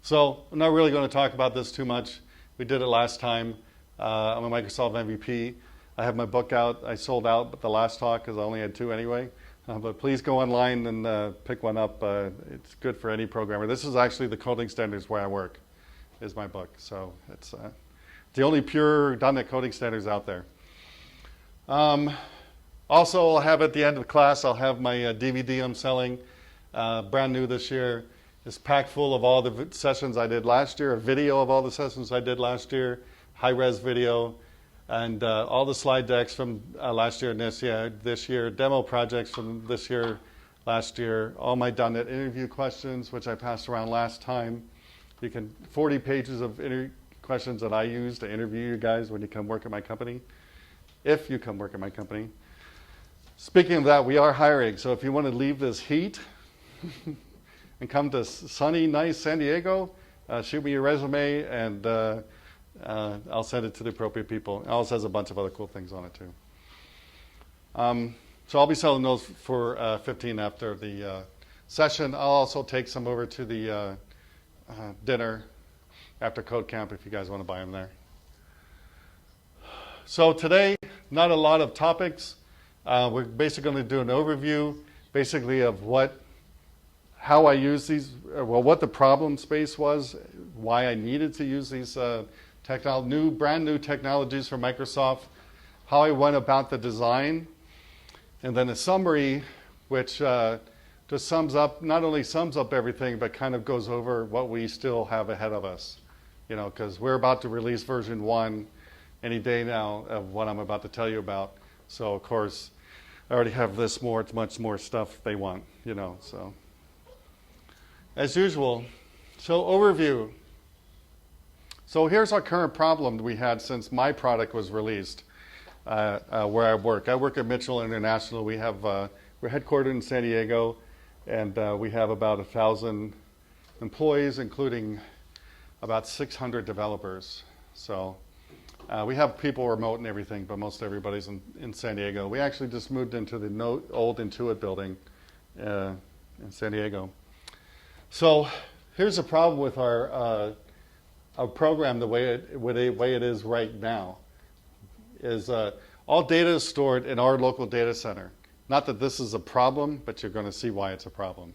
So I'm not really going to talk about this too much. We did it last time. I'm a Microsoft MVP. I have my book out. I sold out the last talk because I only had 2 anyway. But please go online and pick one up. It's good for any programmer. This is actually the coding standards where I work, is my book. So it's the only pure .NET coding standards out there. Also, I'll have at the end of the class, I'll have my DVD I'm selling, brand new this year. It's packed full of all the sessions I did last year, a video of all the sessions I did last year, high-res video, and all the slide decks from last year and this year, demo projects from this year, last year, all my .NET interview questions, which I passed around last time. 40 pages of questions that I use to interview you guys when you come work at my company, if you come work at my company. Speaking of that, we are hiring, so if you want to leave this heat and come to sunny, nice San Diego, shoot me your resume, and I'll send it to the appropriate people. It also has a bunch of other cool things on it, too. So I'll be selling those for 15 after the session. I'll also take some over to the dinner after Code Camp if you guys want to buy them there. So today, not a lot of topics. We're basically going to do an overview, basically of how I use these, well, what the problem space was, why I needed to use these brand new technologies from Microsoft, how I went about the design, and then a summary, which just sums up, not only sums up everything, but kind of goes over what we still have ahead of us. You know, because we're about to release version 1 any day now of what I'm about to tell you about. So, of course, I already have much more stuff they want, you know, so. As usual, so overview. So here's our current problem we had since my product was released, where I work. I work at Mitchell International. We're headquartered in San Diego, and we have about 1,000 employees, including about 600 developers. So we have people remote and everything, but most everybody's in San Diego. We actually just moved into the old Intuit building in San Diego. So here's the problem with our program the way it is right now. Is all data is stored in our local data center. Not that this is a problem, but you're going to see why it's a problem.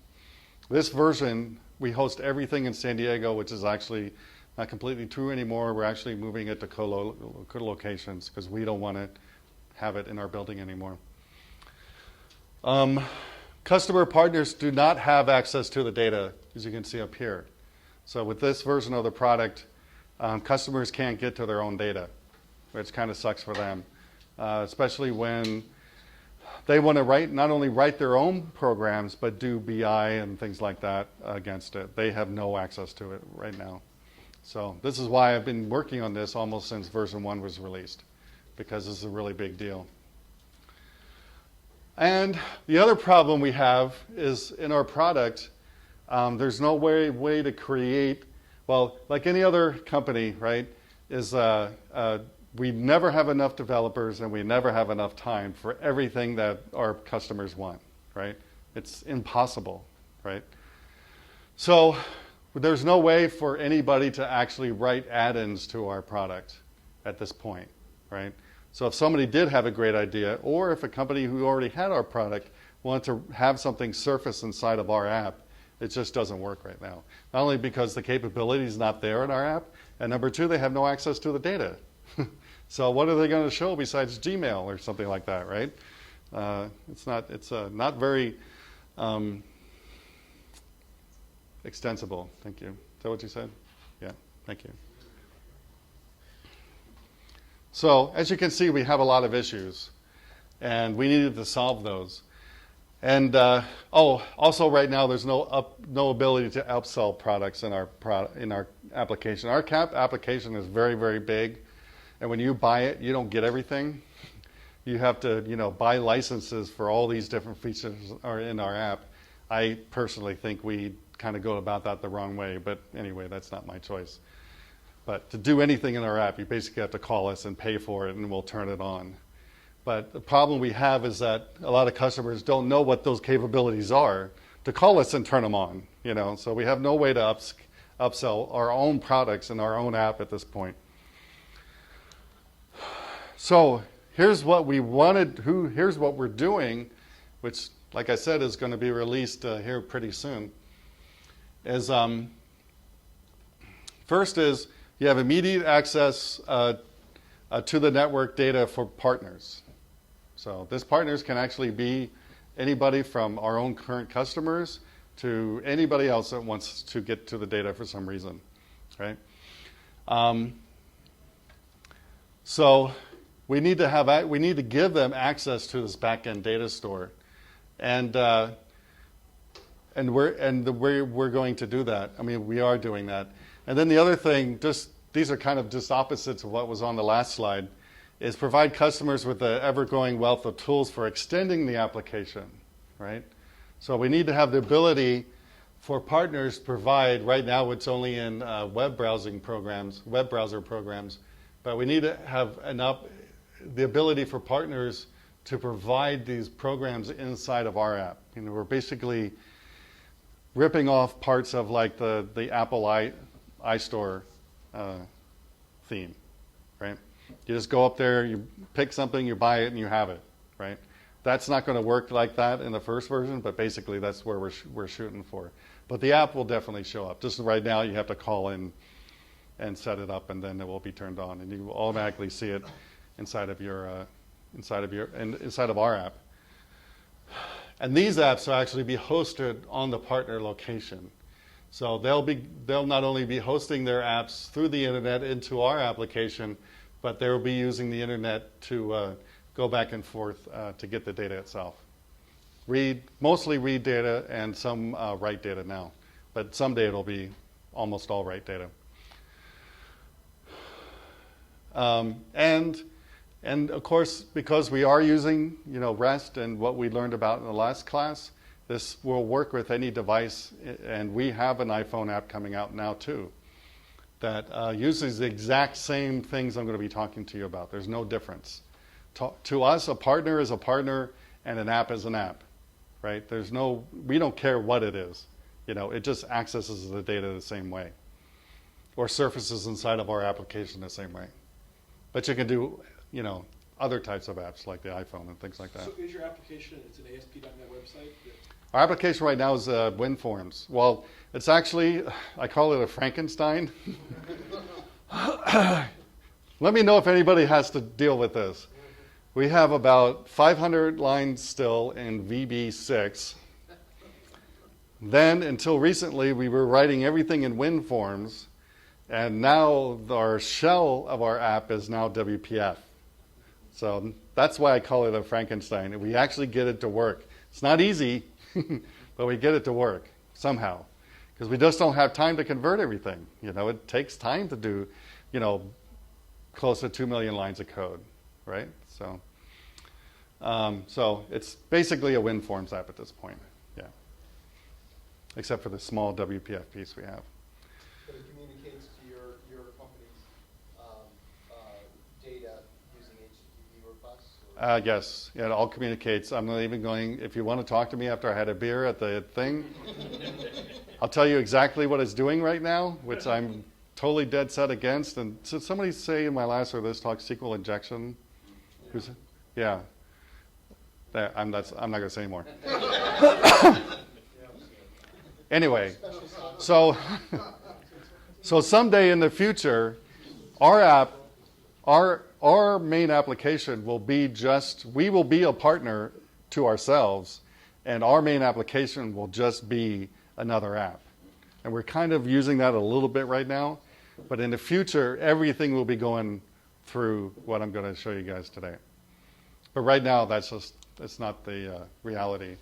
This version, we host everything in San Diego, which is actually not completely true anymore. We're actually moving it to co-locations because we don't want to have it in our building anymore. Customer partners do not have access to the data, as you can see up here. So with this version of the product, customers can't get to their own data, which kind of sucks for them, especially when they want to not only write their own programs, but do BI and things like that against it. They have no access to it right now. So this is why I've been working on this almost since version 1 was released, because this is a really big deal. And the other problem we have is in our product, there's no way to create, well, like any other company, right, is we never have enough developers and we never have enough time for everything that our customers want, right? It's impossible, right? So there's no way for anybody to actually write add-ins to our product at this point, right? So if somebody did have a great idea, or if a company who already had our product wanted to have something surface inside of our app, it just doesn't work right now. Not only because the capability is not there in our app, and number 2, they have no access to the data. So what are they going to show besides Gmail or something like that, right? It's not very extensible. Thank you. Is that what you said? Yeah, thank you. So as you can see, we have a lot of issues, and we needed to solve those. And also right now, there's no ability to upsell products in our application. Our application is very, very big, and when you buy it, you don't get everything. You have to, buy licenses for all these different features are in our app. I personally think we kind of go about that the wrong way, but anyway, that's not my choice. But to do anything in our app, you basically have to call us and pay for it, and we'll turn it on. But the problem we have is that a lot of customers don't know what those capabilities are to call us and turn them on. So we have no way to upsell our own products and our own app at this point. So here's what we wanted. Here's what we're doing, which, like I said, is going to be released here pretty soon. Is first is you have immediate access to the network data for partners. So this partners can actually be anybody from our own current customers to anybody else that wants to get to the data for some reason, right? So we need to give them access to this back-end data store, and we're going to do that. I mean, we are doing that. And then the other thing, these are kind of just opposites of what was on the last slide, is provide customers with the ever-growing wealth of tools for extending the application, right? So we need to have the ability for partners to provide. Right now, it's only in web browser programs, but we need to have the ability for partners to provide these programs inside of our app. You know, we're basically ripping off parts of like the Apple iStore theme, right? You just go up there, you pick something, you buy it, and you have it, right? That's not going to work like that in the first version, but basically that's where we're shooting for. But the app will definitely show up. Just right now, you have to call in and set it up, and then it will be turned on, and you will automatically see it inside of our app. And these apps will actually be hosted on the partner location. So they'll not only be hosting their apps through the internet into our application, but they'll be using the internet to go back and forth to get the data itself. Mostly read data and some write data now, but someday it'll be almost all write data. And of course, because we are using REST and what we learned about in the last class, this will work with any device, and we have an iPhone app coming out now too that uses the exact same things I'm going to be talking to you about. There's no difference. To us, a partner is a partner and an app is an app, right? We don't care what it is. It just accesses the data the same way or surfaces inside of our application the same way. But you can do, other types of apps like the iPhone and things like that. So is your application, it's an ASP.NET website? Our application right now is WinForms. Well, it's actually, I call it a Frankenstein. Let me know if anybody has to deal with this. We have about 500 lines still in VB6. Then, until recently, we were writing everything in WinForms, and now our shell of our app is now WPF. So that's why I call it a Frankenstein. We actually get it to work. It's not easy, but we get it to work somehow, because we just don't have time to convert everything. It takes time to do, close to 2 million lines of code, right? So it's basically a WinForms app at this point, yeah. Except for the small WPF piece we have. But it communicates to your company's data using HTTP requests? Yes, yeah, it all communicates. I'm not even going, if you want to talk to me after I had a beer at the thing, I'll tell you exactly what it's doing right now, which I'm totally dead set against. And did somebody say in my last or this talk SQL injection? Yeah. I'm not going to say anymore. Anyway, so someday in the future, our app, our main application will be we will be a partner to ourselves, and our main application will just be another app. And we're kind of using that a little bit right now, but in the future, everything will be going through what I'm going to show you guys today. But right now, that's not the reality.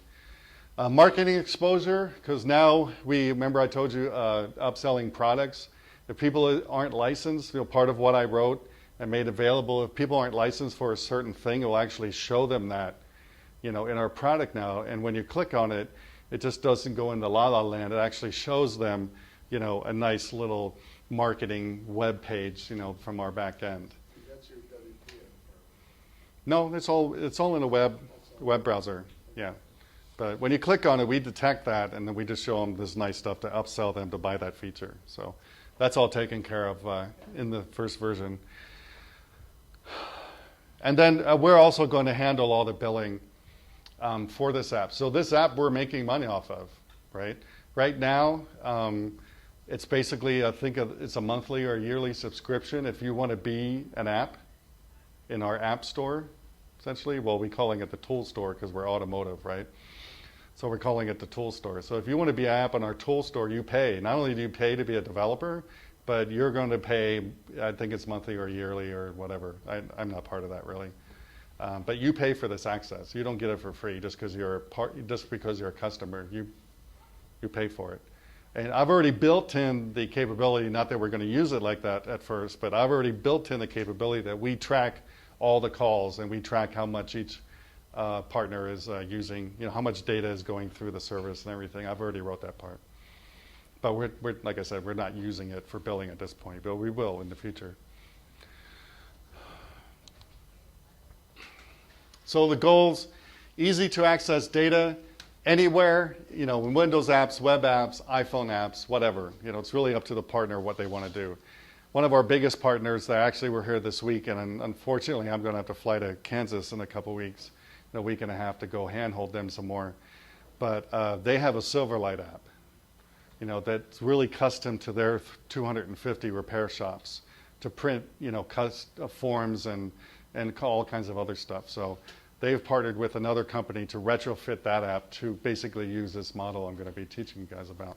Marketing exposure, because now remember I told you upselling products. If people aren't licensed, part of what I wrote and made available, if people aren't licensed for a certain thing, it will actually show them that, in our product now. And when you click on it, it just doesn't go into La La Land. It actually shows them, a nice little marketing web page, from our back end. That's your WPF. No, it's all in a web browser. Yeah. But when you click on it, we detect that, and then we just show them this nice stuff to upsell them to buy that feature. So that's all taken care of in the first version. And then we're also going to handle all the billing for this app. So this app we're making money off of, right? Right now, it's basically, I think it's a monthly or yearly subscription if you want to be an app in our app store, essentially. Well, we're calling it the tool store because we're automotive, right? So we're calling it the tool store. So if you want to be an app on our tool store, you pay. Not only do you pay to be a developer, but you're going to pay, I think it's monthly or yearly or whatever. I'm not part of that really. But you pay for this access. You don't get it for free just because you're a customer. You pay for it. And I've already built in the capability, not that we're going to use it like that at first, but I've already built in the capability that we track all the calls and we track how much each partner is using, how much data is going through the service and everything. I've already wrote that part. But we're like I said, we're not using it for billing at this point, but we will in the future. So the goals, easy to access data anywhere, in Windows apps, web apps, iPhone apps, whatever. It's really up to the partner what they want to do. One of our biggest partners, they actually were here this week, and unfortunately I'm going to have to fly to Kansas in a couple weeks, in a week and a half to go handhold them some more. But they have a Silverlight app, that's really custom to their 250 repair shops to print, forms and all kinds of other stuff. So they've partnered with another company to retrofit that app to basically use this model I'm going to be teaching you guys about.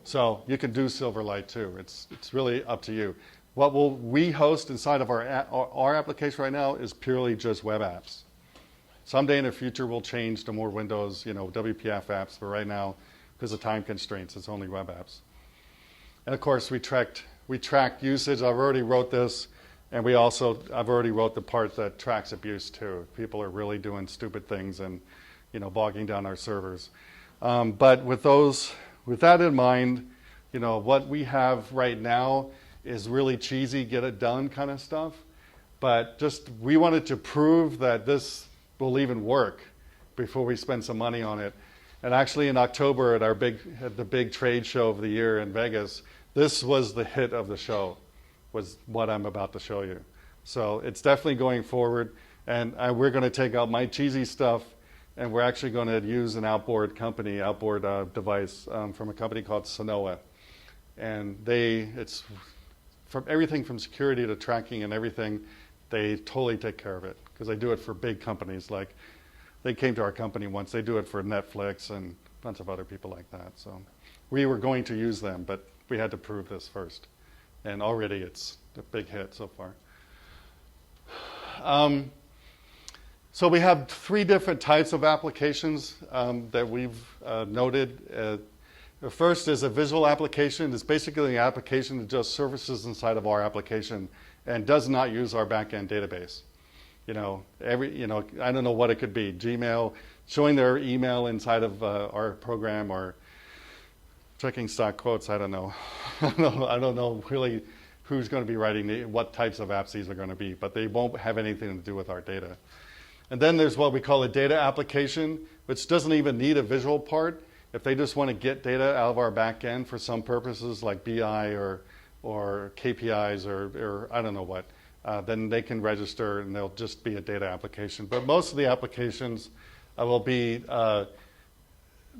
So you can do Silverlight too. It's really up to you. What we host inside of our application right now is purely just web apps. Someday in the future we'll change to more Windows, WPF apps, but right now, because of time constraints, it's only web apps. And of course we track usage. I've already wrote this, and I've already wrote the part that tracks abuse too. People are really doing stupid things and bogging down our servers. But with that in mind, what we have right now is really cheesy, get it done kind of stuff. But we wanted to prove that this will even work before we spend some money on it. And actually in October at the big trade show of the year in Vegas, this was the hit of the show, was what I'm about to show you. So it's definitely going forward. And we're going to take out my cheesy stuff, and we're actually going to use an outboard device from a company called Sonoa. And it's from everything from security to tracking and everything, they totally take care of it because they do it for big companies. Like they came to our company once, they do it for Netflix and a bunch of other people like that. So we were going to use them, but we had to prove this first. And already it's a big hit so far. So we have 3 different types of applications that we've noted. The first is a visual application. It's basically an application that just services inside of our application and does not use our backend database. I don't know what it could be. Gmail, showing their email inside of our program, or checking stock quotes. I don't know. I don't know really who's going to be writing what types of apps these are going to be, but they won't have anything to do with our data. And then there's what we call a data application, which doesn't even need a visual part. If they just want to get data out of our back end for some purposes like BI or KPIs or I don't know what, then they can register and they'll just be a data application. But most of the applications will be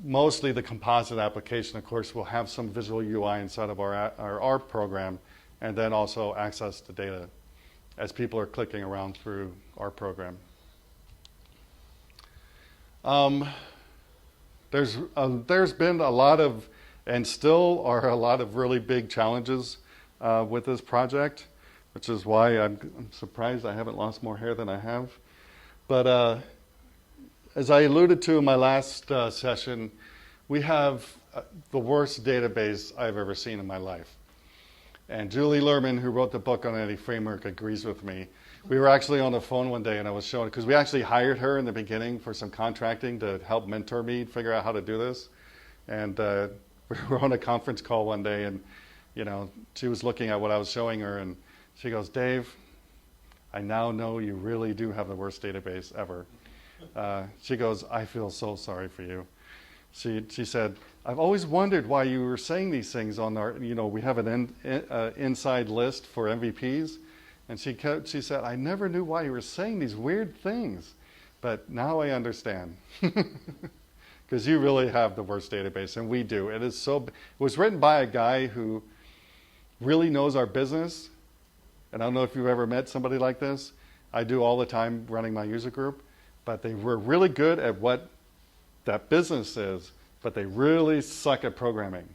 mostly the composite application. Of course, we'll have some visual UI inside of our program, and then also access to data as people are clicking around through our program. There's been a lot of, and still are a lot of really big challenges with this project, which is why I'm surprised I haven't lost more hair than I have. But as I alluded to in my last session, we have the worst database I've ever seen in my life. And Julie Lerman, who wrote the book on any framework, agrees with me. We were actually on the phone one day and I was showing, because we actually hired her in the beginning for some contracting to help mentor me figure out how to do this. And we were on a conference call one day and, she was looking at what I was showing her and she goes, "Dave, I now know you really do have the worst database ever." She goes, I feel so sorry for you. She said, I've always wondered why you were saying these things on our, we have an inside list for MVPs. And she said, I never knew why you were saying these weird things. But now I understand. Because you really have the worst database, and we do. It was written by a guy who really knows our business. And I don't know if you've ever met somebody like this. I do all the time running my user group. But they were really good at what that business is, but they really suck at programming,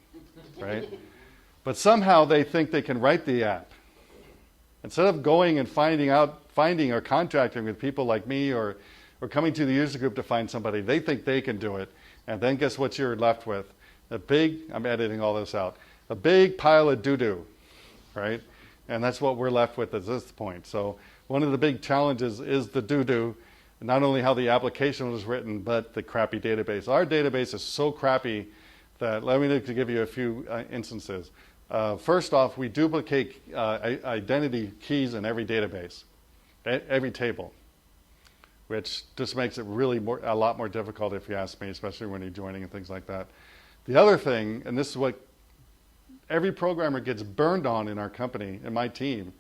right? But somehow they think they can write the app. Instead of going and finding or contracting with people like me or coming to the user group to find somebody, they think they can do it. And then guess what you're left with? I'm editing all this out, a big pile of doo-doo, right? And that's what we're left with at this point. So one of the big challenges is the doo-doo, not only how the application was written, but the crappy database. Our database is so crappy that, let me give you a few instances. First off, we duplicate identity keys in every database, every table, which just makes it really a lot more difficult if you ask me, especially when you're joining and things like that. The other thing, and this is what every programmer gets burned on in our company, in my team,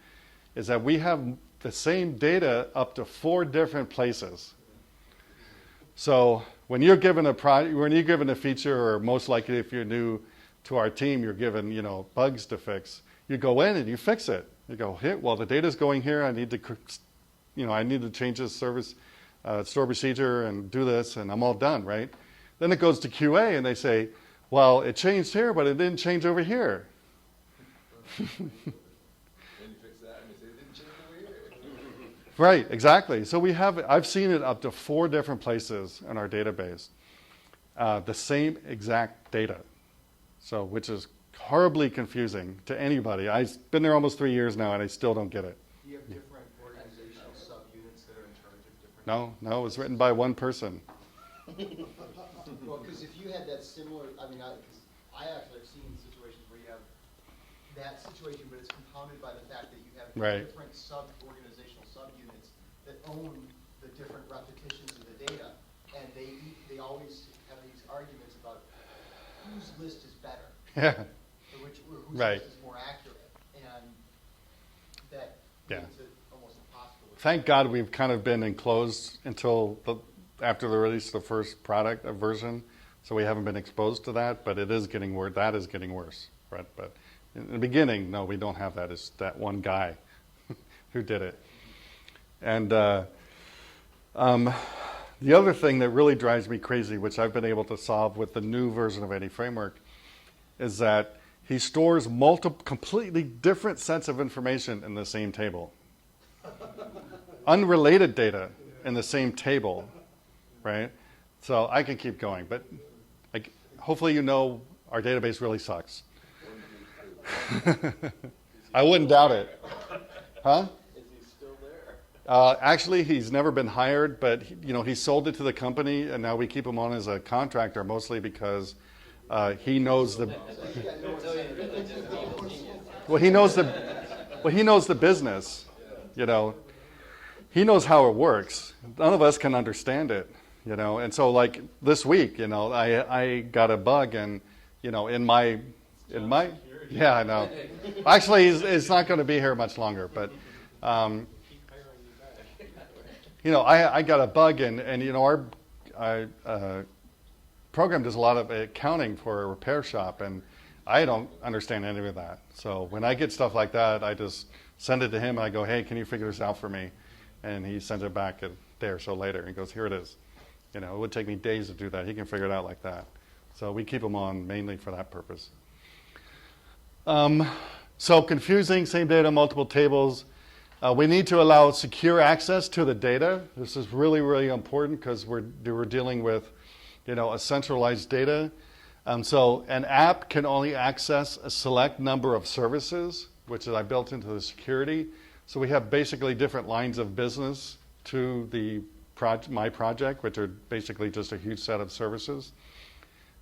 is that we have the same data up to 4 different places. So when you're given a feature, or most likely if you're new to our team, you're given bugs to fix. You go in and you fix it. You go, hey, well, the data's going here. I need to change this service store procedure and do this, and I'm all done, right? Then it goes to QA, and they say, well, it changed here, but it didn't change over here. Right, exactly. So I've seen it up to 4 different places in our database, the same exact data. So, which is horribly confusing to anybody. I've been there almost 3 years now, and I still don't get it. Do you have different organizational subunits that are in charge of different? No, it was written by one person. Well, because if you had that similar, because I actually have seen situations where you have that situation, but it's compounded by the fact that you have different organizational subunits that own the different repetitions of the data, and they always have these arguments about whose list is better, Yeah. or whose list is more accurate, and that makes it almost impossible. Thank God we've kind of been enclosed until after the release of the first product version, so we haven't been exposed to that. But it is getting worse. That is getting worse, right? But in the beginning, no, we don't have that. It's that one guy who did it. And the other thing that really drives me crazy, which I've been able to solve with the new version of any framework, is that he stores multiple, completely different sets of information in the same table. Unrelated data in the same table, right? So I can keep going, but hopefully our database really sucks. I wouldn't doubt it. Huh? Is he still there? Actually, he's never been hired, but he sold it to the company, and now we keep him on as a contractor, mostly because he knows the. He knows the business. He knows how it works. None of us can understand it. And so like this week, I got a bug, and in my. Yeah, I know. Actually, it's not going to be here much longer, but, I got a bug, and our program does a lot of accounting for a repair shop, and I don't understand any of that. So when I get stuff like that, I just send it to him, and I go, hey, can you figure this out for me? And he sends it back a day or so later. He goes, here it is. It would take me days to do that. He can figure it out like that. So we keep him on mainly for that purpose. So confusing, same data, multiple tables. We need to allow secure access to the data. This is really, really important because we're dealing with, a centralized data. So an app can only access a select number of services, which I built into the security. So we have basically different lines of business to my project, which are basically just a huge set of services.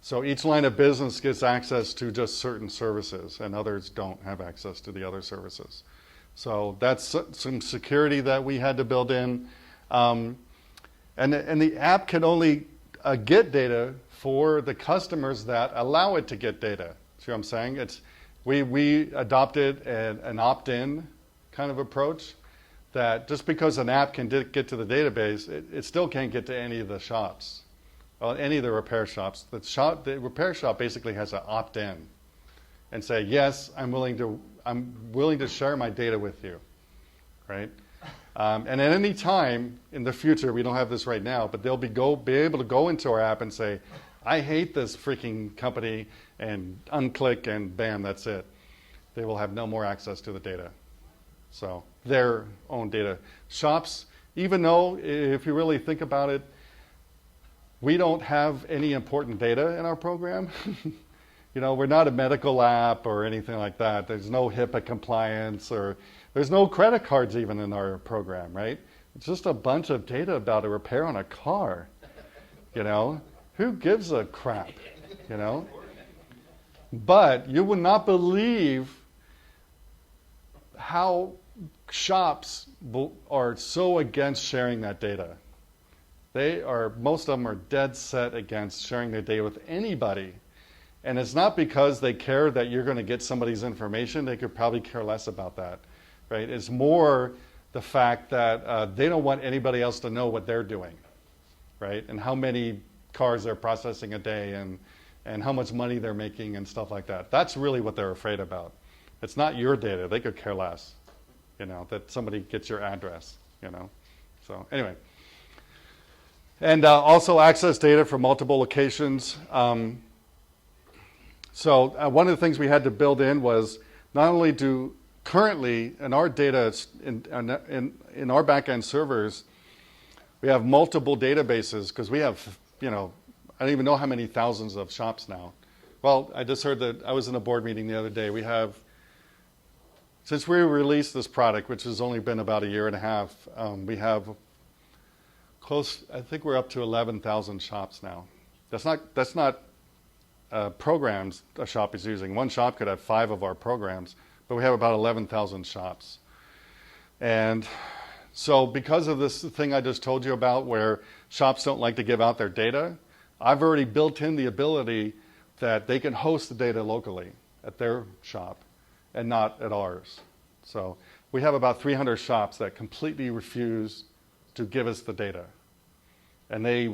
So each line of business gets access to just certain services, and others don't have access to the other services. So that's some security that we had to build in. And And the app can only get data for the customers that allow it to get data. See what I'm saying? We adopted an opt-in kind of approach that just because an app can get to the database, it still can't get to any of the shops, any of the repair shops. The repair shop basically has an opt-in and say, yes, I'm willing to share my data with you, right? And at any time in the future, we don't have this right now, but they'll be able to go into our app and say, I hate this freaking company, and unclick, and bam, that's it. They will have no more access to the data. So their own data. Shops, even though, if you really think about it, we don't have any important data in our program. You know, we're not a medical app or anything like that. There's no HIPAA compliance, or there's no credit cards even in our program, right? It's just a bunch of data about a repair on a car, you know? Who gives a crap, you know? But you would not believe how shops are so against sharing that data. Most of them are dead set against sharing their data with anybody. And it's not because they care that you're going to get somebody's information. They could probably care less about that, right? It's more the fact that they don't want anybody else to know what they're doing, right? And how many cars they're processing a day, and how much money they're making and stuff like that. That's really what they're afraid about. It's not your data. They could care less, you know, that somebody gets your address, you know. So anyway. And also access data from multiple locations. So one of the things we had to build in was not only do currently in our data, in our back-end servers, we have multiple databases because we have, you know, I don't even know how many thousands of shops now. Well, I just heard that I was in a board meeting the other day. We have, since we released this product, which has only been about a year and a half, we have I think we're up to 11,000 shops now. That's not programs a shop is using. One shop could have 5 of our programs, but we have about 11,000 shops. And so because of this thing I just told you about where shops don't like to give out their data, I've already built in the ability that they can host the data locally at their shop and not at ours. So we have about 300 shops that completely refuse to give us the data. And they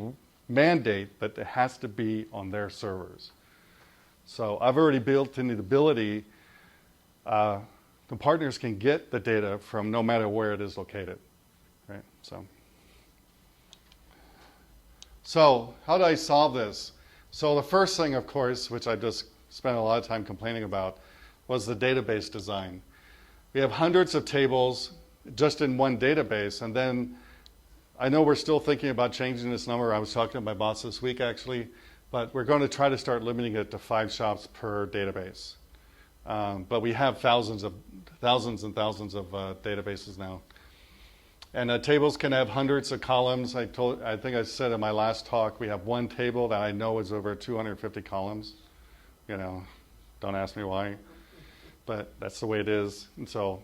mandate that it has to be on their servers. So I've already built in the ability the partners can get the data from no matter where it is located, right? So how do I solve this? So the first thing, of course, which I just spent a lot of time complaining about, was the database design. We have hundreds of tables just in one database, and then I know we're still thinking about changing this number. I was talking to my boss this week, actually, but we're going to try to start limiting it to 5 shops per database. But we have thousands and thousands of databases now. And tables can have hundreds of columns. I think I said in my last talk, we have one table that I know is over 250 columns. You know, don't ask me why, but that's the way it is. And so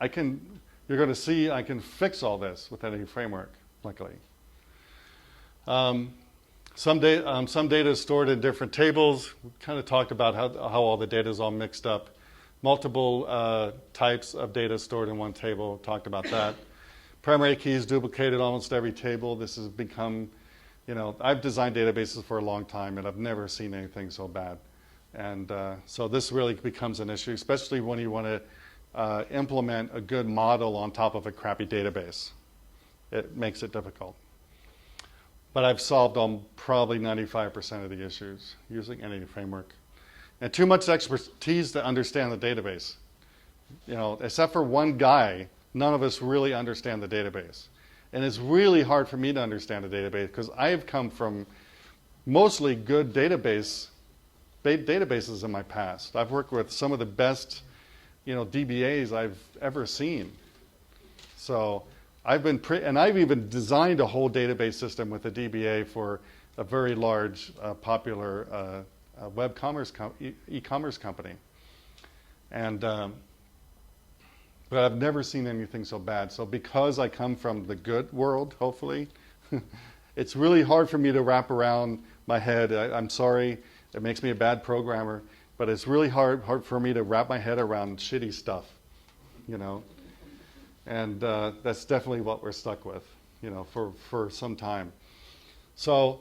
you're going to see I can fix all this with any framework, luckily. Some data is stored in different tables. We kind of talked about how all the data is all mixed up. Multiple types of data stored in one table, talked about that. Primary keys duplicated almost every table. This has become, you know, I've designed databases for a long time, and I've never seen anything so bad. And so this really becomes an issue, especially when you want to implement a good model on top of a crappy database. It makes it difficult. But I've solved probably 95% of the issues using any framework. And too much expertise to understand the database. You know, except for one guy, none of us really understand the database. And it's really hard for me to understand the database because I have come from mostly good databases in my past. I've worked with some of the best, you know, DBAs I've ever seen. So I've even designed a whole database system with a DBA for a very large, popular web commerce e-commerce company. And but I've never seen anything so bad. So because I come from the good world, hopefully, It's really hard for me to wrap around my head. I'm sorry, it makes me a bad programmer, but it's really hard for me to wrap my head around shitty stuff, you know. And that's definitely what we're stuck with, you know, for some time. So,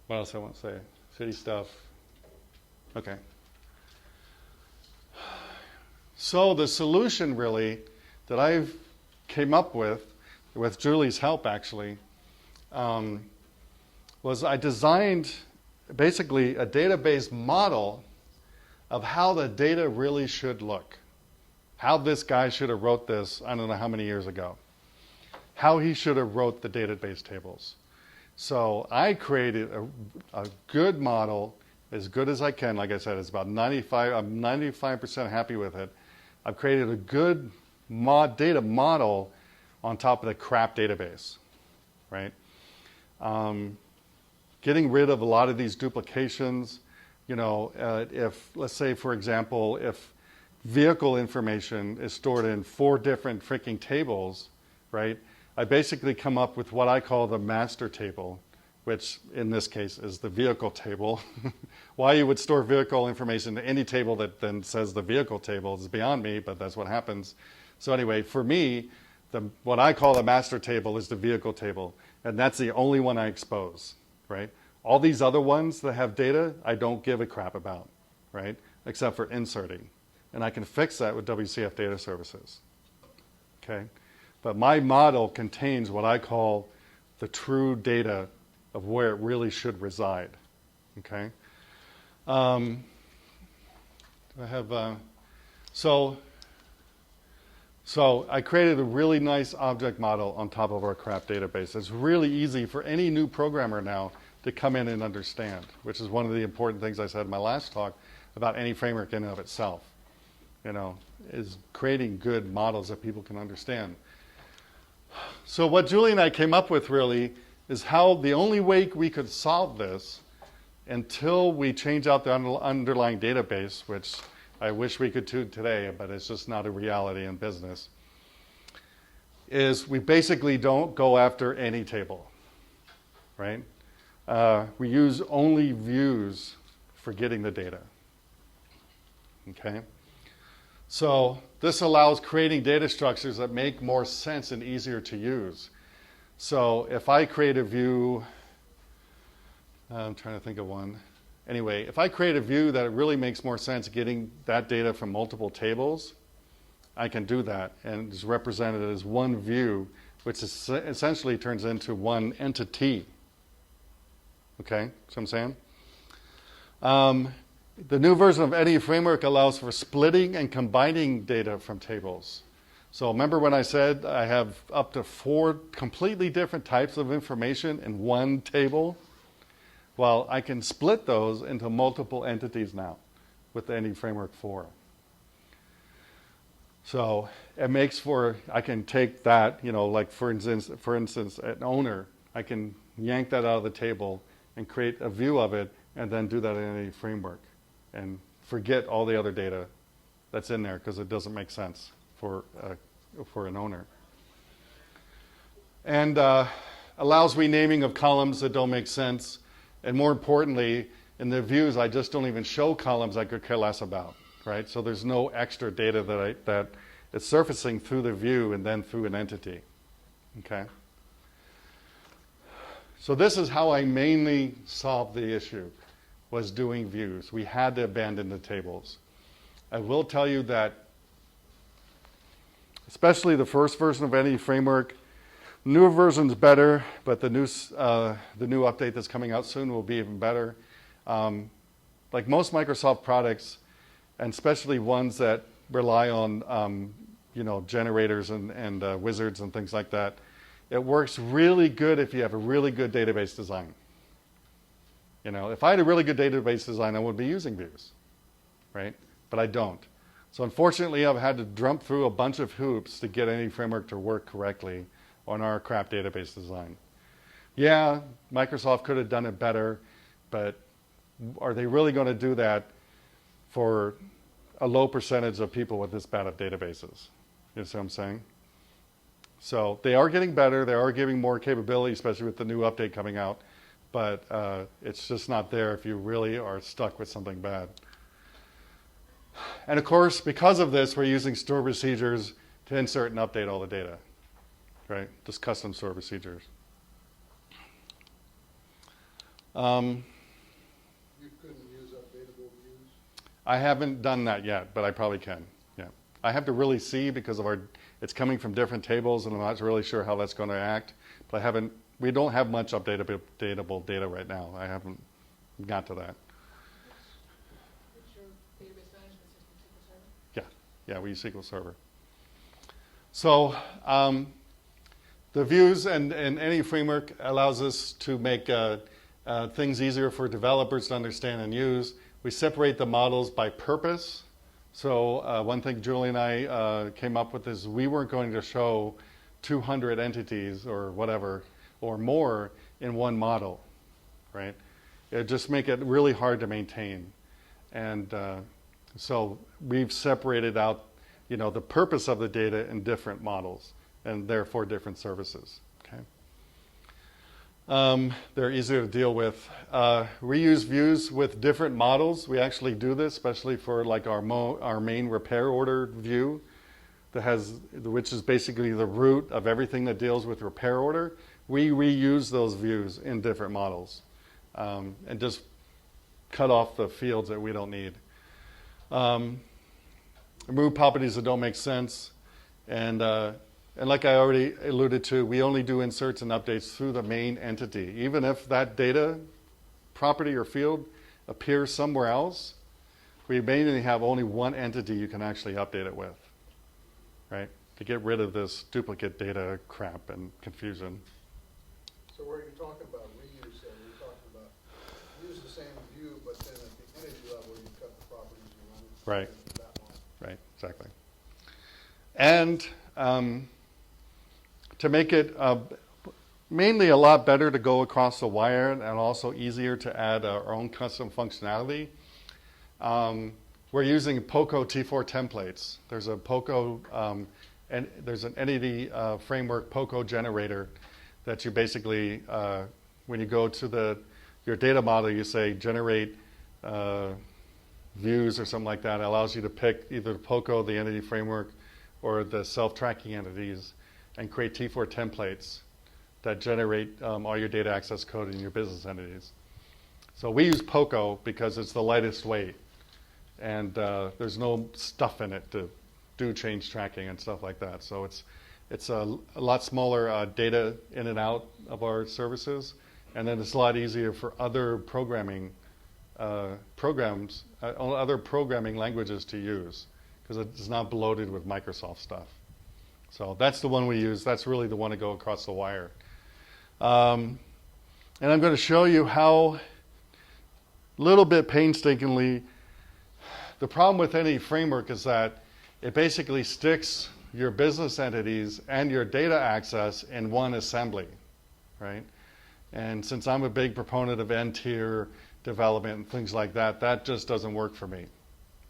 what else I want to say? Shitty stuff. Okay. So the solution really that I've came up with Julie's help actually, was I designed basically a database model of how the data really should look. How this guy should have wrote this, I don't know how many years ago. How he should have wrote the database tables. So I created a good model, as good as I can. Like I said, it's about 95, I'm 95% happy with it. I've created a good data model on top of the crap database, right? Getting rid of a lot of these duplications. You know, if, let's say, for example, if vehicle information is stored in 4 different freaking tables, right? I basically come up with what I call the master table, which in this case is the vehicle table. Why you would store vehicle information in any table that then says the vehicle table is beyond me, but that's what happens. So anyway, for me, what I call the master table is the vehicle table, and that's the only one I expose, right? All these other ones that have data, I don't give a crap about, right? Except for inserting. And I can fix that with Wcf Data Services, okay? But my model contains what I call the true data of where it really should reside, okay? I have, so I created a really nice object model on top of our crap database. It's really easy for any new programmer now to come in and understand, which is one of the important things I said in my last talk about any framework in and of itself, you know, is creating good models that people can understand. So what Julie and I came up with really is how the only way we could solve this until we change out the underlying database, which I wish we could do today, but it's just not a reality in business, is we basically don't go after any table, right? We use only views for getting the data, okay? So this allows creating data structures that make more sense and easier to use. So if I create a view, I'm trying to think of one. Anyway, if I create a view that it really makes more sense getting that data from multiple tables, I can do that, and it's represented as one view, which is essentially turns into one entity. Okay, see what I'm saying? The new version of any framework allows for splitting and combining data from tables. So remember when I said I have up to 4 completely different types of information in one table? Well, I can split those into multiple entities now with any framework 4. So it makes for, I can take that, you know, like for instance, an owner, I can yank that out of the table and create a view of it and then do that in any framework and forget all the other data that's in there because it doesn't make sense for an owner. And allows renaming of columns that don't make sense. And more importantly, in the views, I just don't even show columns I could care less about, right? So there's no extra data that is surfacing through the view and then through an entity, okay? So this is how I mainly solved the issue, was doing views. We had to abandon the tables. I will tell you that, especially the first version of any framework, newer version's better, but the new update that's coming out soon will be even better. Like most Microsoft products, and especially ones that rely on you know, generators and wizards and things like that, it works really good if you have a really good database design. You know, if I had a really good database design, I would be using views, right? But I don't. So unfortunately, I've had to jump through a bunch of hoops to get any framework to work correctly on our crap database design. Yeah, Microsoft could have done it better, but are they really going to do that for a low percentage of people with this bad of databases? You see what I'm saying? So they are getting better. They are giving more capability, especially with the new update coming out. But it's just not there if you really are stuck with something bad. And of course, because of this, we're using store procedures to insert and update all the data, right? Just custom store procedures. You couldn't use updatable views? I haven't done that yet, but I probably can. Yeah, I have to really see because of it's coming from different tables, and I'm not really sure how that's going to act. But I haven't. We don't have much updatable data right now. I haven't got to that. What's your database management system, SQL Server? Yeah, we use SQL Server. So the views and any framework allows us to make things easier for developers to understand and use. We separate the models by purpose. So one thing Julie and I came up with is we weren't going to show 200 entities or whatever or more in one model, right? It would just make it really hard to maintain. And so we've separated out, the purpose of the data in different models and therefore different services, okay? They're easier to deal with. Reuse views with different models. We actually do this, especially for like our main repair order view which is basically the root of everything that deals with repair order. We reuse those views in different models and just cut off the fields that we don't need. Remove properties that don't make sense. And like I already alluded to, we only do inserts and updates through the main entity. Even if that data, property or field appears somewhere else, we mainly have only one entity you can actually update it with, right? To get rid of this duplicate data crap and confusion. So where you're talking about reuse, then you're talking about use the same view, but then at the entity level, you cut the properties you want. Right. That one. Right, exactly. And to make it mainly a lot better to go across the wire and also easier to add our own custom functionality, we're using POCO T4 templates. There's a POCO, and there's an entity framework POCO generator that you basically, when you go to your data model, you say generate views or something like that. It allows you to pick either the POCO, the entity framework, or the self-tracking entities and create T4 templates that generate all your data access code in your business entities. So we use POCO because it's the lightest weight, and there's no stuff in it to do change tracking and stuff like that. So it's a lot smaller data in and out of our services, and then it's a lot easier for other programming other programming languages to use because it's not bloated with Microsoft stuff. So that's the one we use. That's really the one to go across the wire. And I'm going to show you how, a little bit painstakingly, the problem with any framework is that it basically sticks your business entities and your data access in one assembly, right? And since I'm a big proponent of N-tier development and things like that, that just doesn't work for me,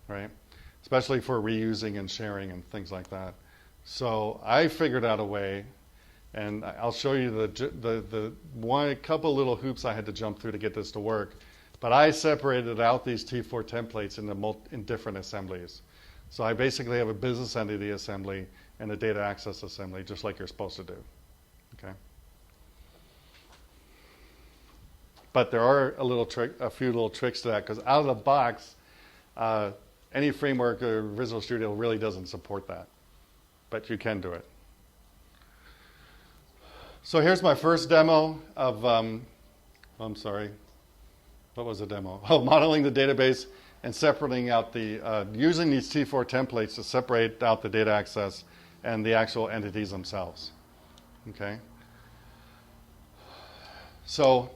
right? Especially for reusing and sharing and things like that. So I figured out a way, and I'll show you the couple little hoops I had to jump through to get this to work. But I separated out these T4 templates in different assemblies. So I basically have a business entity assembly and a data access assembly, just like you're supposed to do. Okay. But there are a few little tricks to that, because out of the box, any framework or Visual Studio really doesn't support that. But you can do it. So here's my first demo of, I'm sorry, what was the demo? Oh, modeling the database and separating out using these T4 templates to separate out the data access and the actual entities themselves. Okay. So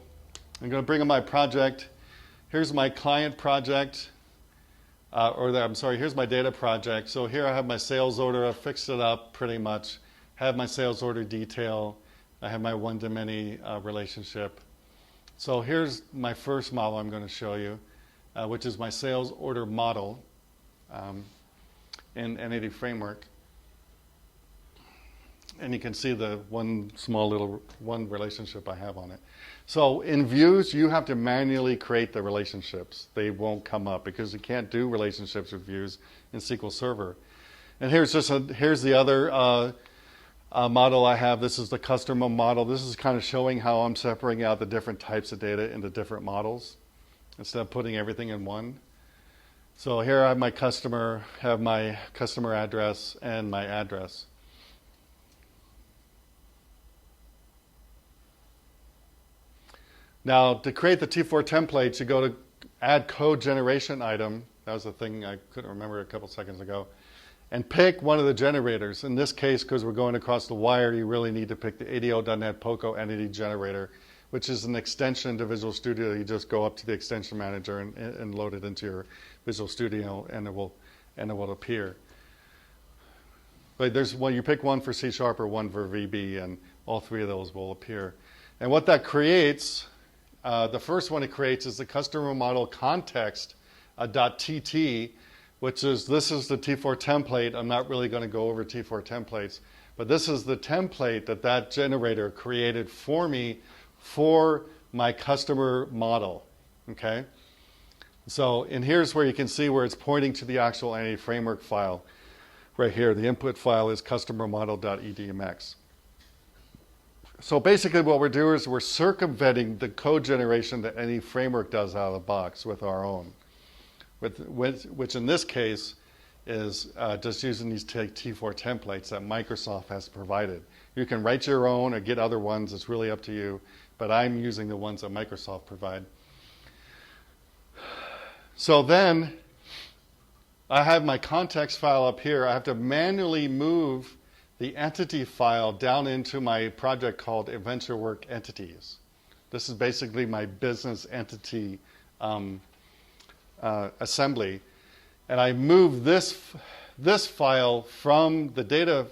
I'm going to bring up my project. Here's my client project. Here's my data project. So here I have my sales order. I fixed it up pretty much. Have my sales order detail. I have my one-to-many relationship. So here's my first model I'm going to show you, which is my sales order model in Entity Framework. And you can see the one small little one relationship I have on it. So in views, you have to manually create the relationships. They won't come up because you can't do relationships with views in SQL Server. And here's the other model I have. This is the customer model. This is kind of showing how I'm separating out the different types of data into different models instead of putting everything in one. So here I have my customer address and my address. Now, to create the T4 templates, you go to Add Code Generation item. That was the thing I couldn't remember a couple seconds ago. And pick one of the generators. In this case, because we're going across the wire, you really need to pick the ADO.NET POCO Entity Generator, which is an extension to Visual Studio. You just go up to the extension manager and load it into your Visual Studio, and it will appear. But you pick one for C# or one for VB, and all three of those will appear. And what that creates, the first one it creates is the customer model context .tt, this is the T4 template. I'm not really going to go over T4 templates, but this is the template that generator created for me for my customer model. Okay? So, and here's where you can see where it's pointing to the actual entity framework file. Right here, the input file is customermodel.edmx. So basically what we're doing is we're circumventing the code generation that any framework does out of the box with our own, which in this case is just using these T4 templates that Microsoft has provided. You can write your own or get other ones. It's really up to you. But I'm using the ones that Microsoft provide. So then I have my context file up here. I have to manually move the entity file down into my project called AdventureWork Entities. This is basically my business entity assembly. And I move this file from the data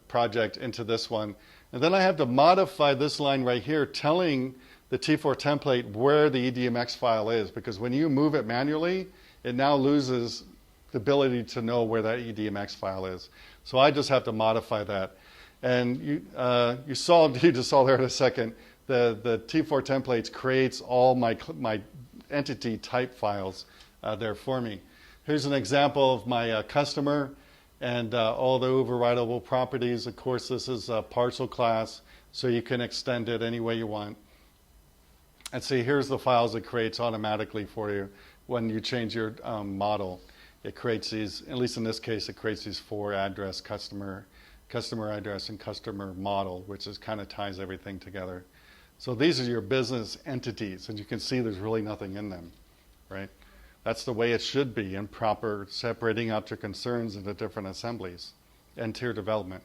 project into this one. And then I have to modify this line right here telling the T4 template where the EDMX file is, because when you move it manually, it now loses the ability to know where that EDMX file is. So I just have to modify that. And you just saw there in a second, the T4 templates creates all my entity type files there for me. Here's an example of my customer and all the overridable properties. Of course, this is a partial class, so you can extend it any way you want. And see, here's the files it creates automatically for you when you change your model. It creates these, at least in this case, it creates these 4 address, customer address, and customer model, which is kind of ties everything together. So these are your business entities, and you can see there's really nothing in them, right? That's the way it should be in proper separating out your concerns into different assemblies and tier development.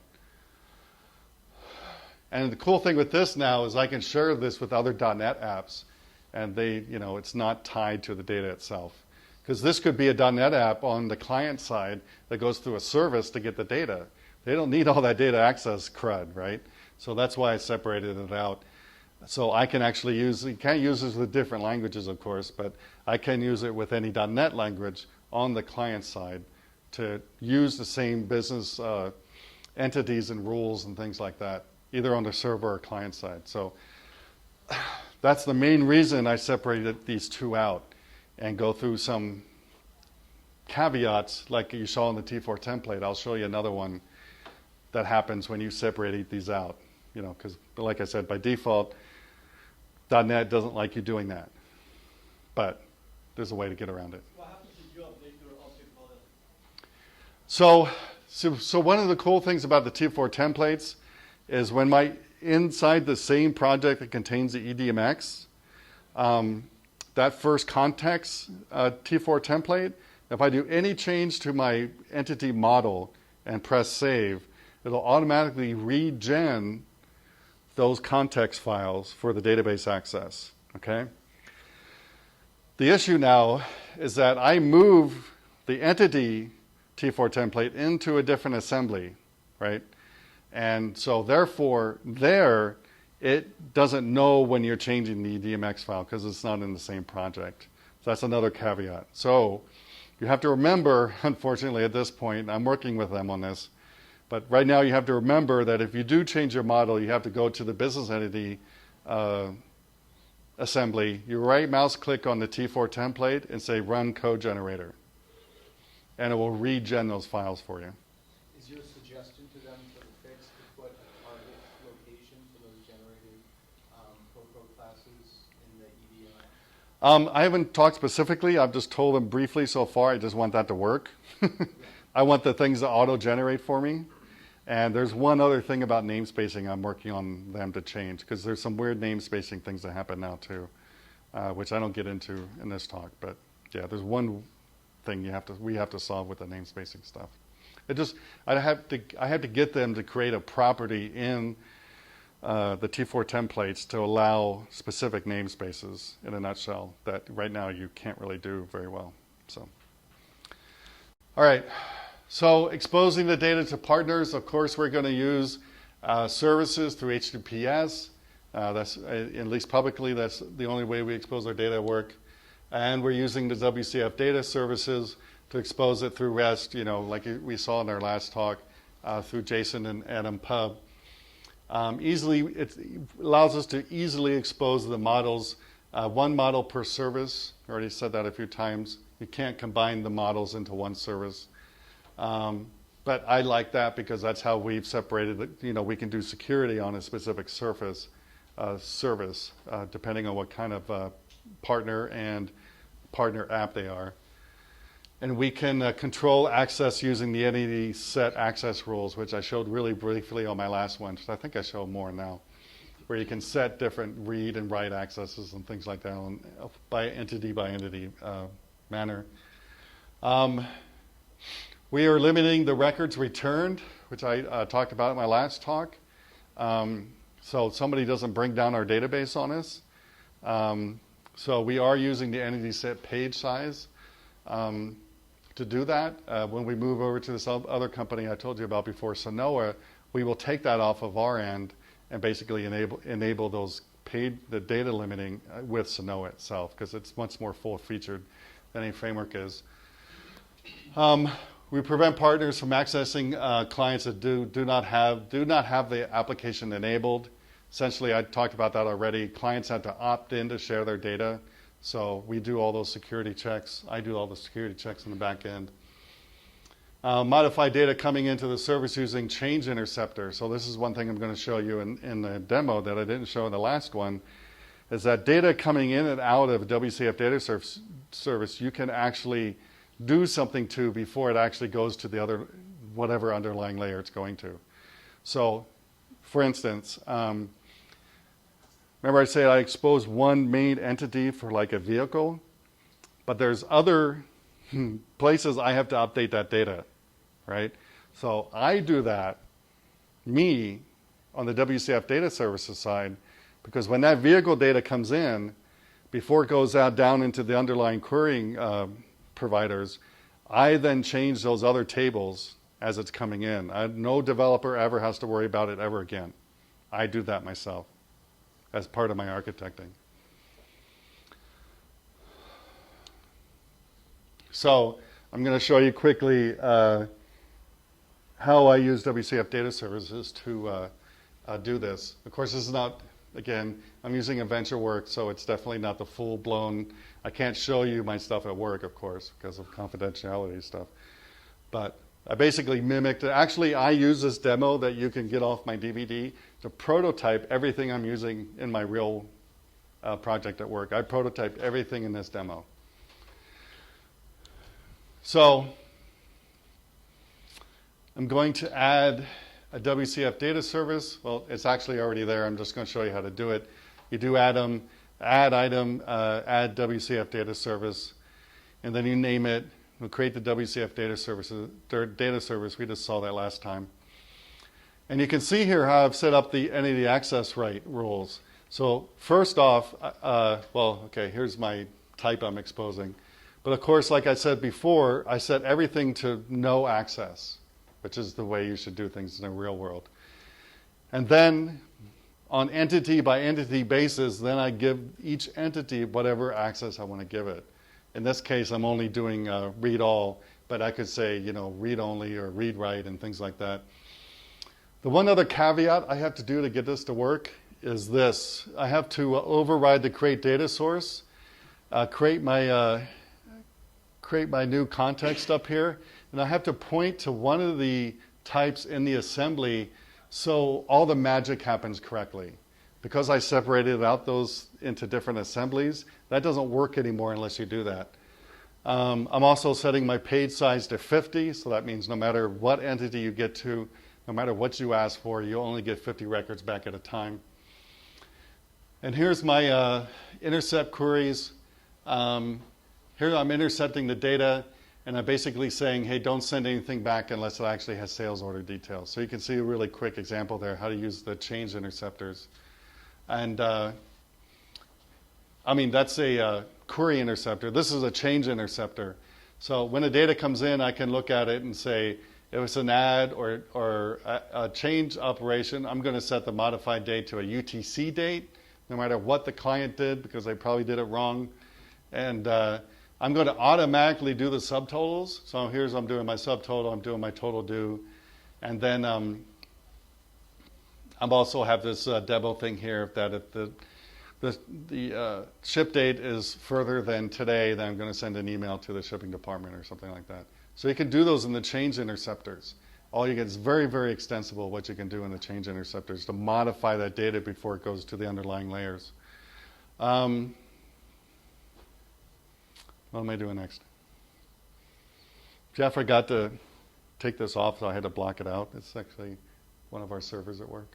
And the cool thing with this now is I can share this with other .NET apps, and it's not tied to the data itself. Because this could be a .NET app on the client side that goes through a service to get the data. They don't need all that data access crud, right? So that's why I separated it out. So I can actually you can't use this with different languages, of course, but I can use it with any .NET language on the client side to use the same business entities and rules and things like that, either on the server or client side. So that's the main reason I separated these two out and go through some caveats like you saw in the T4 template. I'll show you another one that happens when you separate these out. Because like I said, by default, .NET doesn't like you doing that. But there's a way to get around it. What happens if you update your object model? So one of the cool things about the T4 templates is when inside the same project that contains the EDMX, that first context T4 template, if I do any change to my entity model and press save, it'll automatically regen those context files for the database access, okay? The issue now is that I move the entity T4 template into a different assembly, right? And so therefore, it doesn't know when you're changing the DMX file because it's not in the same project. So that's another caveat. So you have to remember, unfortunately at this point, I'm working with them on this, But right now you have to remember that if you do change your model, you have to go to the business entity assembly. You right mouse click on the T4 template and say run code generator. And it will regen those files for you. Is your suggestion to them for the fix to put a target location for those generated Pro classes in the EDI? I haven't talked specifically. I've just told them briefly so far. I just want that to work. I want the things to auto-generate for me. And there's one other thing about namespacing I'm working on them to change, because there's some weird namespacing things that happen now too, which I don't get into in this talk. But yeah, there's one thing we have to solve with the namespacing stuff. I have to get them to create a property in the T4 templates to allow specific namespaces in a nutshell that right now you can't really do very well. So, all right. So exposing the data to partners, of course, we're going to use services through HTTPS. That's at least publicly, that's the only way we expose our data at work. And we're using the Wcf Data Services to expose it through REST, like we saw in our last talk, through JSON and Atom Pub. It allows us to easily expose the models, one model per service. I already said that a few times. You can't combine the models into one service. But I like that because that's how we've separated it. We can do security on a specific service, depending on what kind of partner and partner app they are. And we can control access using the entity set access rules, which I showed really briefly on my last one. So I think I show more now, where you can set different read and write accesses and things like that by entity manner. We are limiting the records returned, which I talked about in my last talk. So somebody doesn't bring down our database on us. So we are using the entity set page size to do that. When we move over to this other company I told you about before, Sanoa, we will take that off of our end and basically enable the data limiting with Sanoa itself, because it's much more full-featured than any framework is. We prevent partners from accessing clients that do not have the application enabled. Essentially, I talked about that already. Clients have to opt in to share their data. So we do all those security checks. I do all the security checks in the back end. Modify data coming into the service using change interceptor. So this is one thing I'm going to show you in the demo that I didn't show in the last one, is that data coming in and out of WCF Data Service, you can actually do something to before it actually goes to the other, whatever underlying layer it's going to. So, for instance, remember I said I expose one main entity for like a vehicle, but there's other places I have to update that data, right? So I do that, on the WCF Data Services side, because when that vehicle data comes in, before it goes out down into the underlying querying providers, I then change those other tables as it's coming in. No developer ever has to worry about it ever again. I do that myself as part of my architecting. So I'm going to show you quickly how I use WCF Data Services to do this. Of course, this is not, again, I'm using AdventureWorks, so it's definitely not the full-blown. I can't show you my stuff at work, of course, because of confidentiality stuff. But I basically mimicked it. Actually, I use this demo that you can get off my DVD to prototype everything I'm using in my real project at work. I prototyped everything in this demo. So I'm going to add a WCF data service. Well, it's actually already there. I'm just going to show you how to do it. You do add item, add WCF data service, and then you name it. We'll create the WCF data service. We just saw that last time. And you can see here how I've set up the entity access right rules. So first off, here's my type I'm exposing. But of course, like I said before, I set everything to no access, which is the way you should do things in the real world. And then on entity by entity basis, then I give each entity whatever access I want to give it. In this case, I'm only doing read all, but I could say, read only or read write and things like that. The one other caveat I have to do to get this to work is this. I have to override the create data source, create my new context up here, and I have to point to one of the types in the assembly so all the magic happens correctly. Because I separated out those into different assemblies, that doesn't work anymore unless you do that. I'm also setting my page size to 50, so that means no matter what entity you get to, no matter what you ask for, you only get 50 records back at a time. And here's my intercept queries. Here I'm intercepting the data, and I'm basically saying, hey, don't send anything back unless it actually has sales order details. So you can see a really quick example there, how to use the change interceptors. And that's a query interceptor. This is a change interceptor. So when the data comes in, I can look at it and say, if it's an add or a change operation, I'm going to set the modified date to a UTC date, no matter what the client did, because they probably did it wrong. And I'm going to automatically do the subtotals. So here's I'm doing my subtotal, I'm doing my total due. And then I'm also have this demo thing here that if the ship date is further than today, then I'm going to send an email to the shipping department or something like that. So you can do those in the change interceptors. All you get is very, very extensible what you can do in the change interceptors to modify that data before it goes to the underlying layers. What am I doing next? Jeff forgot to take this off, so I had to block it out. It's actually one of our servers at work.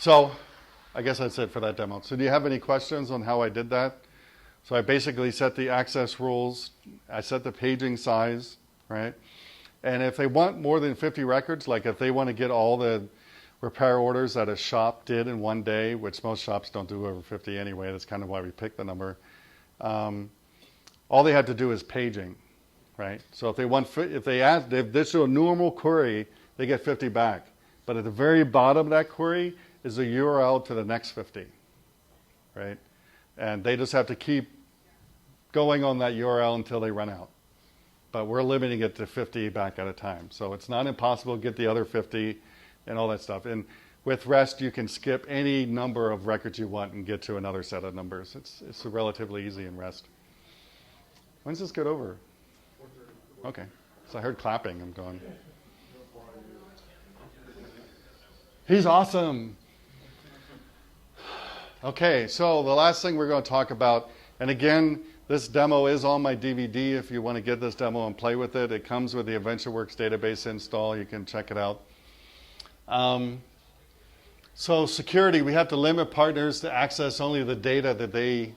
So I guess that's it for that demo. So do you have any questions on how I did that? So I basically set the access rules. I set the paging size, right? And if they want more than 50 records, like if they want to get all the repair orders that a shop did in one day, which most shops don't do over 50 anyway, that's kind of why we picked the number. All they have to do is paging, right? So if they do a normal query, they get 50 back. But at the very bottom of that query is a URL to the next 50, right? And they just have to keep going on that URL until they run out. But we're limiting it to 50 back at a time. So it's not impossible to get the other 50 and all that stuff. And with REST, you can skip any number of records you want and get to another set of numbers. It's relatively easy in REST. When's this get over? Okay. So I heard clapping. I'm going. He's awesome. Okay, so the last thing we're going to talk about, and again, this demo is on my DVD if you want to get this demo and play with it. It comes with the AdventureWorks database install. You can check it out. So security, we have to limit partners to access only the data that they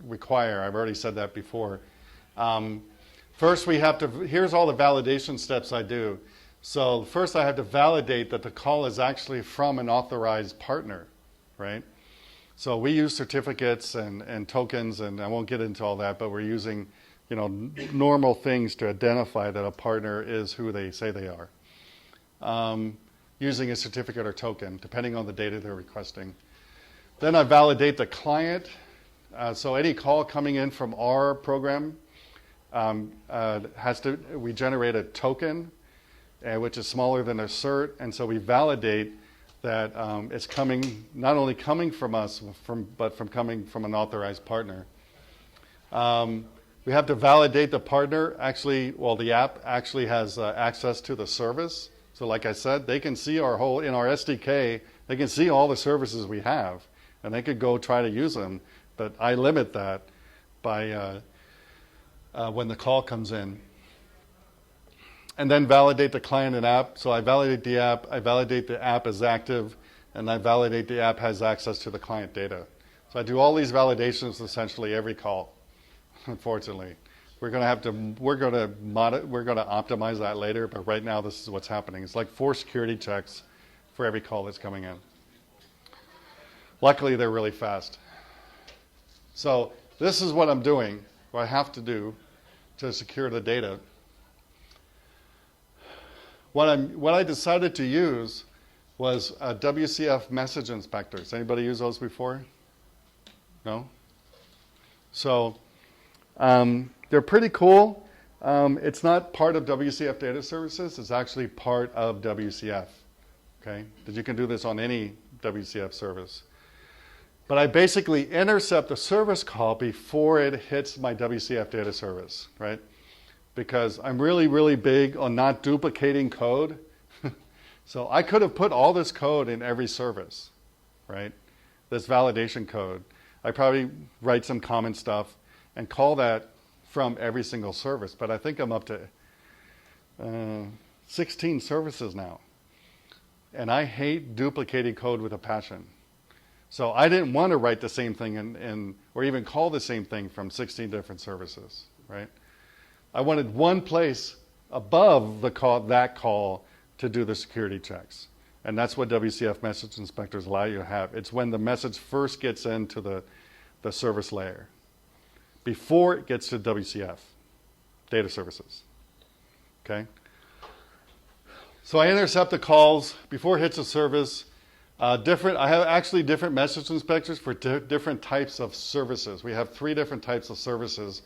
require. I've already said that before. First, here's all the validation steps I do. So first I have to validate that the call is actually from an authorized partner, right? So we use certificates and tokens, and I won't get into all that, but we're using, normal things to identify that a partner is who they say they are. Using a certificate or token, depending on the data they're requesting. Then I validate the client. So any call coming in from our program we generate a token, which is smaller than a cert, and so we validate that it's not only coming from us, but coming from an authorized partner. We have to validate the partner. The app actually has access to the service. So like I said, they can see in our SDK, they can see all the services we have, and they could go try to use them, but I limit that by when the call comes in. And then validate the client and app. So I validate the app, I validate the app is active, and I validate the app has access to the client data. So I do all these validations essentially every call, unfortunately. We're going to optimize that later, but right now this is what's happening. It's like 4 security checks for every call that's coming in. Luckily, they're really fast. So this is what I'm doing, what I have to do to secure the data. What I decided to use was a WCF message inspectors. Anybody use those before? No? So they're pretty cool. It's not part of Wcf Data Services. It's actually part of WCF. Okay, that you can do this on any WCF service. But I basically intercept the service call before it hits my WCF data service, right? Because I'm really, really big on not duplicating code. So I could have put all this code in every service, right? This validation code. I probably write some common stuff and call that from every single service. But I think I'm up to 16 services now. And I hate duplicating code with a passion. So I didn't want to write the same thing or even call the same thing from 16 different services, right? I wanted one place above that call to do the security checks. And that's what WCF message inspectors allow you to have. It's when the message first gets into the service layer, before it gets to WCF, data services, okay? So I intercept the calls before it hits a service. I have actually different message inspectors for different types of services. We have 3 different types of services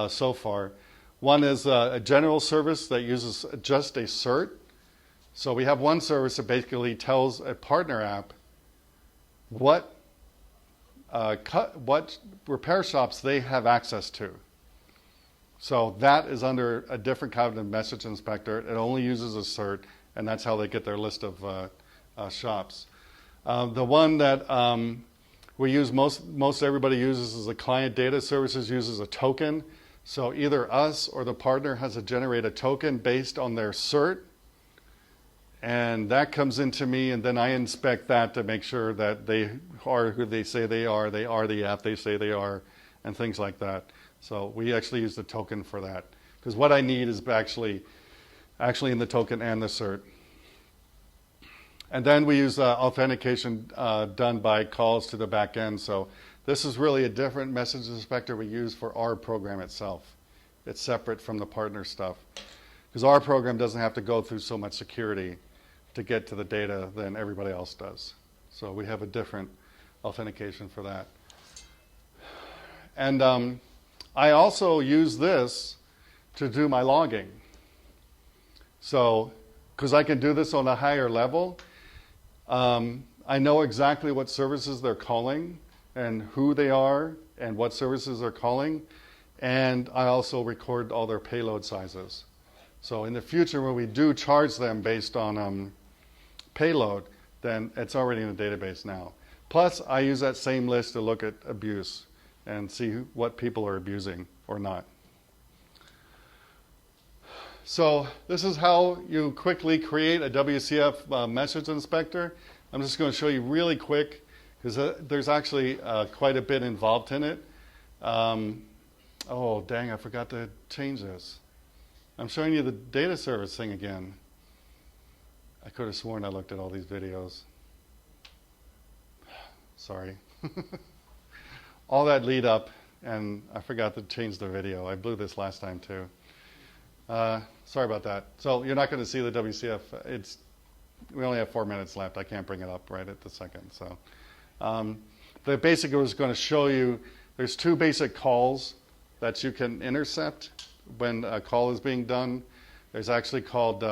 so far. One is a general service that uses just a cert. So we have one service that basically tells a partner app what repair shops they have access to. So that is under a different kind of message inspector. It only uses a cert, and that's how they get their list of shops. The one that we use most everybody uses is the client data services uses a token. So either us or the partner has to generate a token based on their cert, and that comes into me, and then I inspect that to make sure that they are who they say they are the app they say they are, and things like that. So we actually use the token for that, because what I need is actually in the token and the cert. And then we use authentication done by calls to the back end. So this is really a different message inspector we use for our program itself. It's separate from the partner stuff, because our program doesn't have to go through so much security to get to the data than everybody else does. So we have a different authentication for that. And I also use this to do my logging. So, because I can do this on a higher level, I know exactly what services they're calling and who they are and what services they're calling. And I also record all their payload sizes. So in the future, when we do charge them based on payload, then it's already in the database now. Plus, I use that same list to look at abuse and see what people are abusing or not. So this is how you quickly create a WCF message inspector. I'm just going to show you really quick, because there's actually quite a bit involved in it. Oh, dang, I forgot to change this. I'm showing you the data service thing again. I could have sworn I looked at all these videos. Sorry. All that lead up, and I forgot to change the video. I blew this last time too. Sorry about that. So you're not going to see the WCF. We only have 4 minutes left. I can't bring it up right at the second. So the basic was going to show you there's 2 basic calls that you can intercept when a call is being done. There's actually called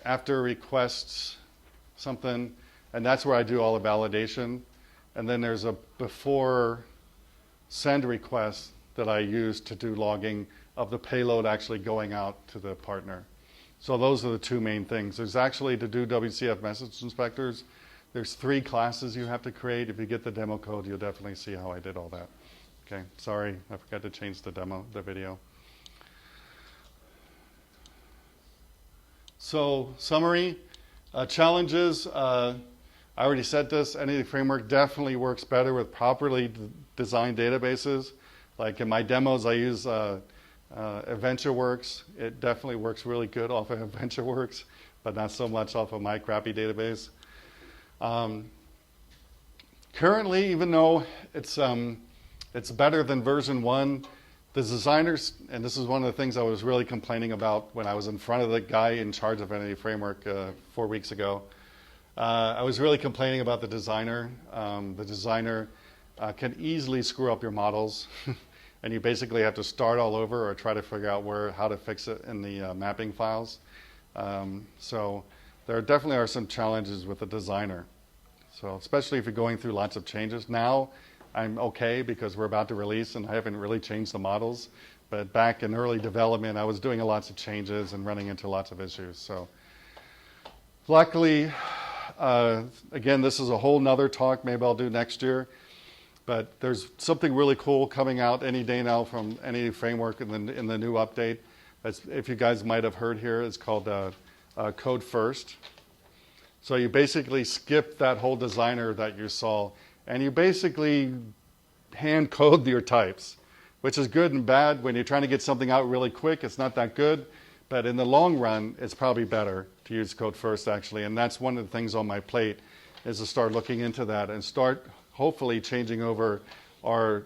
after requests something, and that's where I do all the validation. And then there's a before send request that I use to do logging of the payload actually going out to the partner. So those are the 2 main things. There's actually, to do WCF message inspectors, there's 3 classes you have to create. If you get the demo code, you'll definitely see how I did all that. Okay, sorry, I forgot to change the video. So summary, challenges, I already said this, Entity Framework definitely works better with properly designed databases. Like in my demos, I use AdventureWorks. It definitely works really good off of AdventureWorks, but not so much off of my crappy database. Currently, even though it's better than version 1, the designers, and this is one of the things I was really complaining about when I was in front of the guy in charge of Entity Framework 4 weeks ago. I was really complaining about the designer. The designer can easily screw up your models. and you basically have to start all over or try to figure out how to fix it in the mapping files. So there definitely are some challenges with the designer. So especially if you're going through lots of changes. Now I'm okay because we're about to release and I haven't really changed the models. But back in early development, I was doing lots of changes and running into lots of issues. So luckily, again, this is a whole nother talk maybe I'll do next year. But there's something really cool coming out any day now from any framework in the new update. If you guys might have heard here, it's called Code First. So you basically skip that whole designer that you saw, and you basically hand code your types, which is good and bad. When you're trying to get something out really quick, it's not that good. But in the long run, it's probably better to use Code First, actually. And that's one of the things on my plate, is to start looking into that and start hopefully changing over our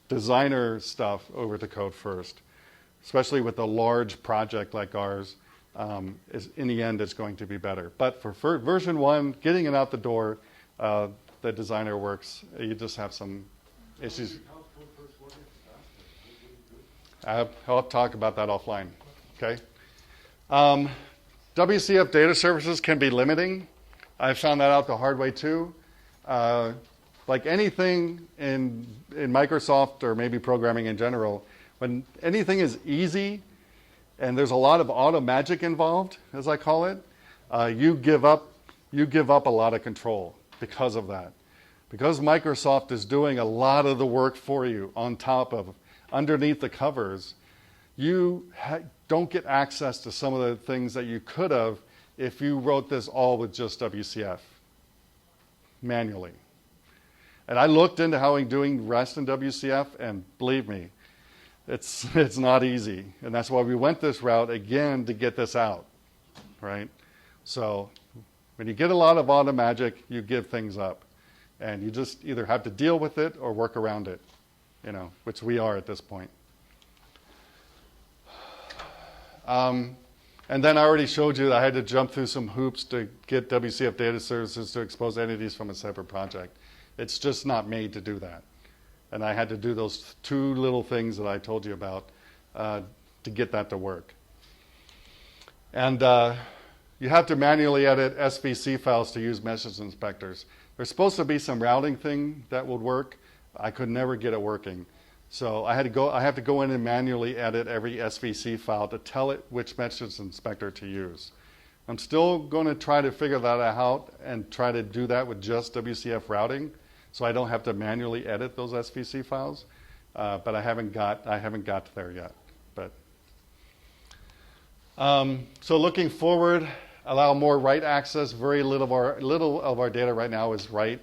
designer stuff over to Code First, especially with a large project like ours. In the end, it's going to be better. But for version 1, getting it out the door, the designer works. You just have some issues. I'll talk about that offline. Okay. WCF Data Services can be limiting. I found that out the hard way too. Like anything in Microsoft or maybe programming in general, when anything is easy and there's a lot of auto magic involved, as I call it, you give up a lot of control because of that. Because Microsoft is doing a lot of the work for you on top of, underneath the covers, you don't get access to some of the things that you could have if you wrote this all with just WCF manually. And I looked into how doing REST in WCF, and believe me, it's not easy. And that's why we went this route again to get this out, right? So when you get a lot of auto magic, you give things up. And you just either have to deal with it or work around it, which we are at this point. And then I already showed you that I had to jump through some hoops to get WCF Data Services to expose entities from a separate project. It's just not made to do that. And I had to do those 2 little things that I told you about to get that to work. And you have to manually edit SVC files to use message inspectors. There's supposed to be some routing thing that would work. I could never get it working. So I have to go in and manually edit every SVC file to tell it which message inspector to use. I'm still going to try to figure that out and try to do that with just WCF routing, so I don't have to manually edit those SVC files. But I haven't got there yet. But so looking forward, allow more write access. Very little of our data right now is write.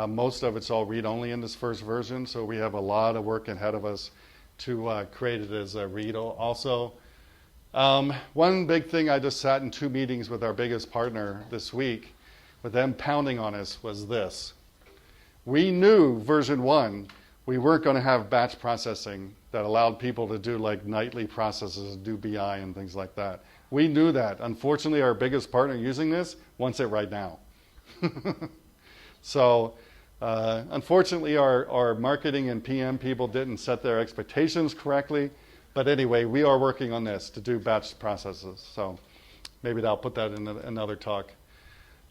Most of it's all read-only in this first version, so we have a lot of work ahead of us to create it as a read also. One big thing, I just sat in 2 meetings with our biggest partner this week, with them pounding on us, was this. We knew version 1, we weren't going to have batch processing that allowed people to do like nightly processes, do BI and things like that. We knew that. Unfortunately, our biggest partner using this wants it right now. So unfortunately, our marketing and PM people didn't set their expectations correctly. But anyway, we are working on this to do batch processes. So maybe I'll put that in another talk.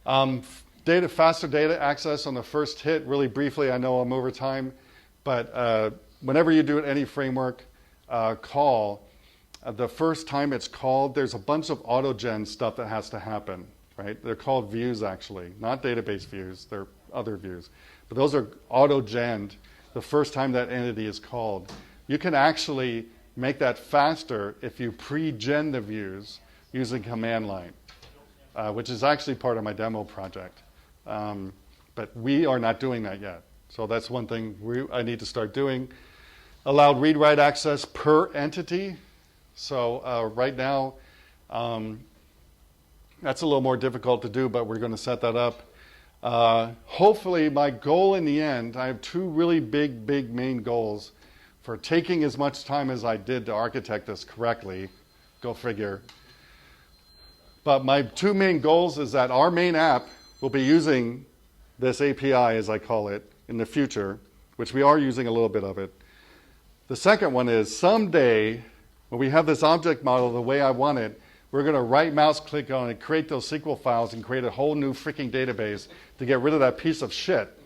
Faster data access on the first hit. Really briefly, I know I'm over time. But whenever you do any framework call, the first time it's called, there's a bunch of auto-gen stuff that has to happen. Right? They're called views, actually. Not database views. They're other views. But those are auto-genned the first time that entity is called. You can actually make that faster if you pre-gen the views using command line, which is actually part of my demo project. But we are not doing that yet. So that's one thing I need to start doing. Allowed read-write access per entity. So right now, that's a little more difficult to do, but we're going to set that up. Hopefully, my goal in the end, I have 2 really big main goals for taking as much time as I did to architect this correctly. Go figure. But my 2 main goals is that our main app will be using this API, as I call it, in the future, which we are using a little bit of it. The second one is someday, when we have this object model the way I want it, we're going to right mouse click on it, create those SQL files, and create a whole new freaking database to get rid of that piece of shit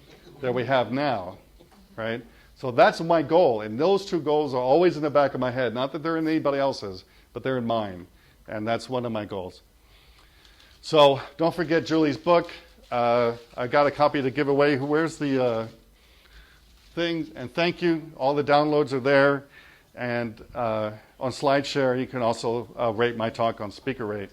that we have now, right? So that's my goal, and those two goals are always in the back of my head. Not that they're in anybody else's, but they're in mine, and that's one of my goals. So don't forget Julie's book. I got a copy to give away. Where's the thing? And thank you. All the downloads are there, and on SlideShare you can also rate my talk on Speaker Rate.